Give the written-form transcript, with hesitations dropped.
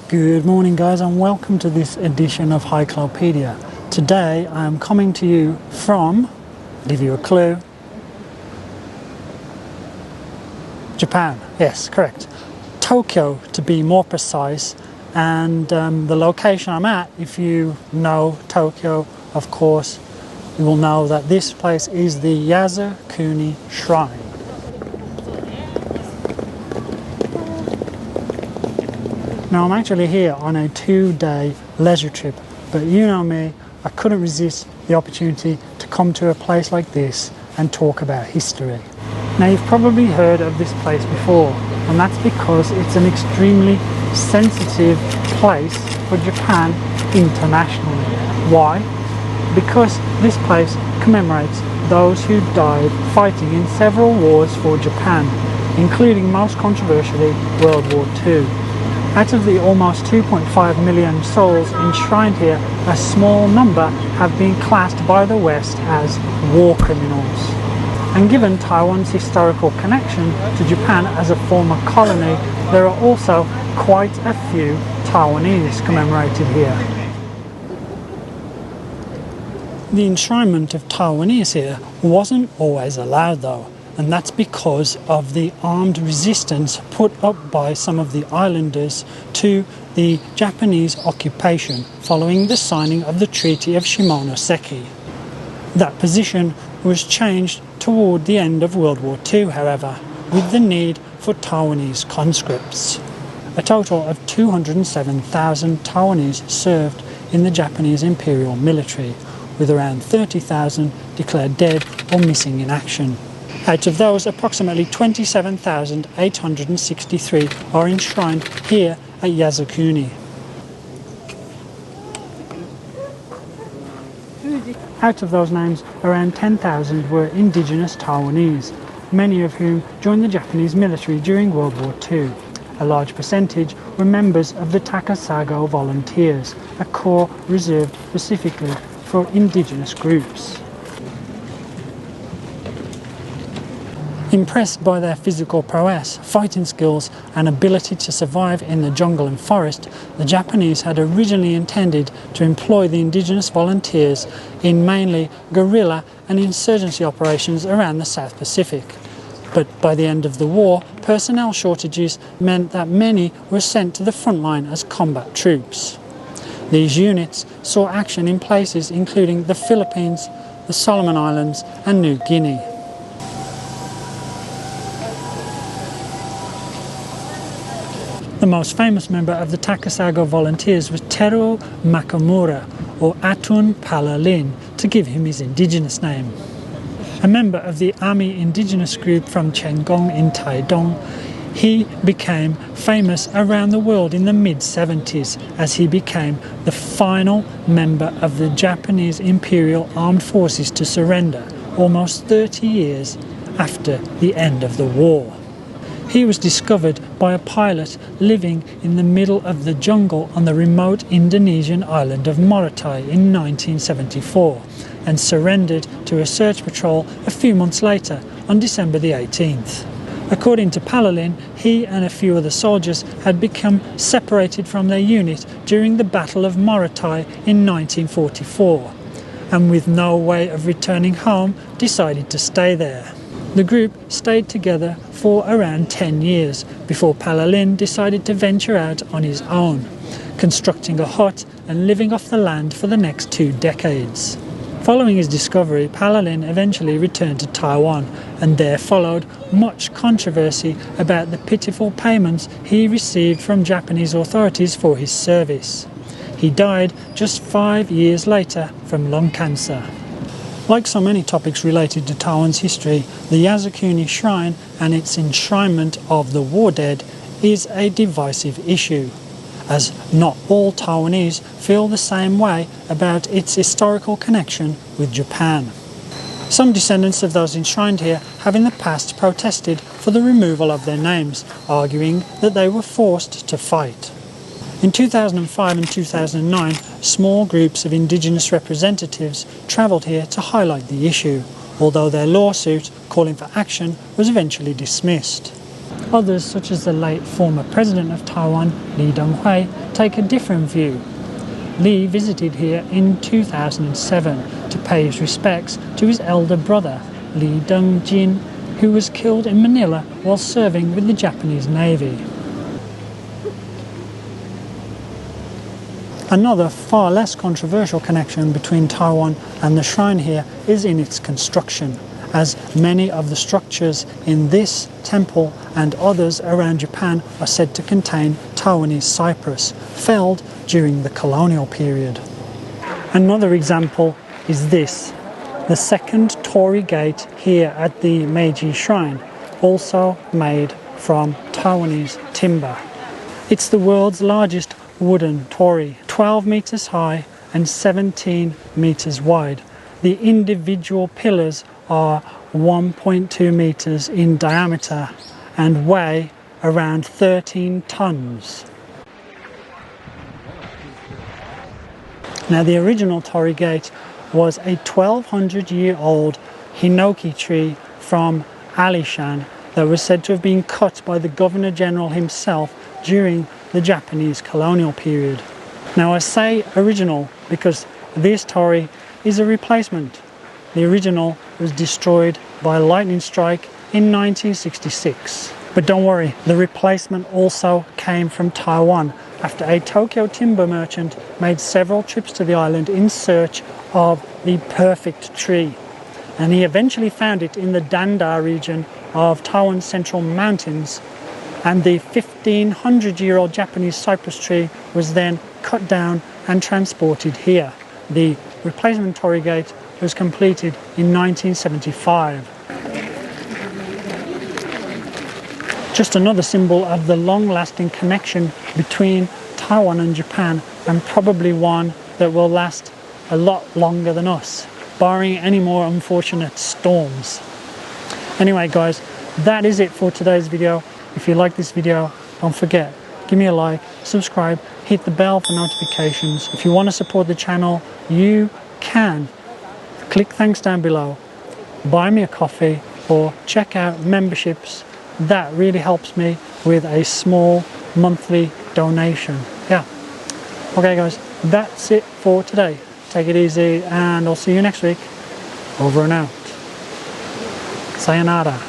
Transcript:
Good morning guys and welcome to this edition of Hikelopedia. Today I am coming to you from, to give you a clue, Japan. Yes, correct. Tokyo to be more precise, and the location I'm at, if you know Tokyo, of course, you will know that this place is the Yasukuni Shrine. Now I'm actually here on a 2-day leisure trip, but you know me, I couldn't resist the opportunity to come to a place like this and talk about history. Now you've probably heard of this place before, and that's because it's an extremely sensitive place for Japan internationally. Why? Because this place commemorates those who died fighting in several wars for Japan, including most controversially World War II. Out of the almost 2.5 million souls enshrined here, a small number have been classed by the West as war criminals. And given Taiwan's historical connection to Japan as a former colony, there are also quite a few Taiwanese commemorated here. The enshrinement of Taiwanese here wasn't always allowed though, and that's because of the armed resistance put up by some of the islanders to the Japanese occupation following the signing of the Treaty of Shimonoseki. That position was changed toward the end of World War II, however, with the need for Taiwanese conscripts. A total of 207,000 Taiwanese served in the Japanese Imperial military, with around 30,000 declared dead or missing in action. Out of those, approximately 27,863 are enshrined here at Yasukuni. Out of those names, around 10,000 were indigenous Taiwanese, many of whom joined the Japanese military during World War II. A large percentage were members of the Takasago Volunteers, a corps reserved specifically for indigenous groups. Impressed by their physical prowess, fighting skills and ability to survive in the jungle and forest, the Japanese had originally intended to employ the indigenous volunteers in mainly guerrilla and insurgency operations around the South Pacific. But by the end of the war, personnel shortages meant that many were sent to the front line as combat troops. These units saw action in places including the Philippines, the Solomon Islands and New Guinea. The most famous member of the Takasago Volunteers was Teruo Makamura, or Atun Palalin, to give him his indigenous name. A member of the Army indigenous group from Chenggong in Taidong, he became famous around the world in the mid-70s as he became the final member of the Japanese Imperial Armed Forces to surrender, almost 30 years after the end of the war. He was discovered by a pilot living in the middle of the jungle on the remote Indonesian island of Morotai in 1974 and surrendered to a search patrol a few months later on December the 18th. According to Palalin, he and a few other soldiers had become separated from their unit during the Battle of Morotai in 1944 and with no way of returning home decided to stay there. The group stayed together for around 10 years before Palalin decided to venture out on his own, constructing a hut and living off the land for the next 2 decades. Following his discovery, Palalin eventually returned to Taiwan, and there followed much controversy about the pitiful payments he received from Japanese authorities for his service. He died just 5 years later from lung cancer. Like so many topics related to Taiwan's history, the Yasukuni Shrine and its enshrinement of the war dead is a divisive issue, as not all Taiwanese feel the same way about its historical connection with Japan. Some descendants of those enshrined here have in the past protested for the removal of their names, arguing that they were forced to fight. In 2005 and 2009, small groups of indigenous representatives travelled here to highlight the issue, although their lawsuit calling for action was eventually dismissed. Others, such as the late former president of Taiwan, Lee Teng-hui, take a different view. Li visited here in 2007 to pay his respects to his elder brother, Li Dongjin, who was killed in Manila while serving with the Japanese Navy. Another far less controversial connection between Taiwan and the shrine here is in its construction, as many of the structures in this temple and others around Japan are said to contain Taiwanese cypress, felled during the colonial period. Another example is this, the second torii gate here at the Meiji Shrine, also made from Taiwanese timber. It's the world's largest wooden torii, 12 meters high and 17 meters wide. The individual pillars are 1.2 meters in diameter and weigh around 13 tons. Now, the original torii gate was a 1200-year-old hinoki tree from Alishan that was said to have been cut by the Governor General himself during the Japanese colonial period. Now, I say original because this torii is a replacement. The original was destroyed by a lightning strike in 1966. But don't worry, the replacement also came from Taiwan after a Tokyo timber merchant made several trips to the island in search of the perfect tree. And he eventually found it in the Danda region of Taiwan's central mountains. And the 1500-year-old Japanese cypress tree was then cut down and transported here. The replacement torii gate was completed in 1975. Just another symbol of the long-lasting connection between Taiwan and Japan, and probably one that will last a lot longer than us, barring any more unfortunate storms. Anyway guys, that is it for today's video. If you like this video, don't forget, give me a like, subscribe, hit the bell for notifications. If you want to support the channel, you can. Click thanks down below, buy me a coffee, or check out memberships. That really helps me with a small monthly donation. Yeah. Okay guys, that's it for today. Take it easy and I'll see you next week. Over and out. Sayonara.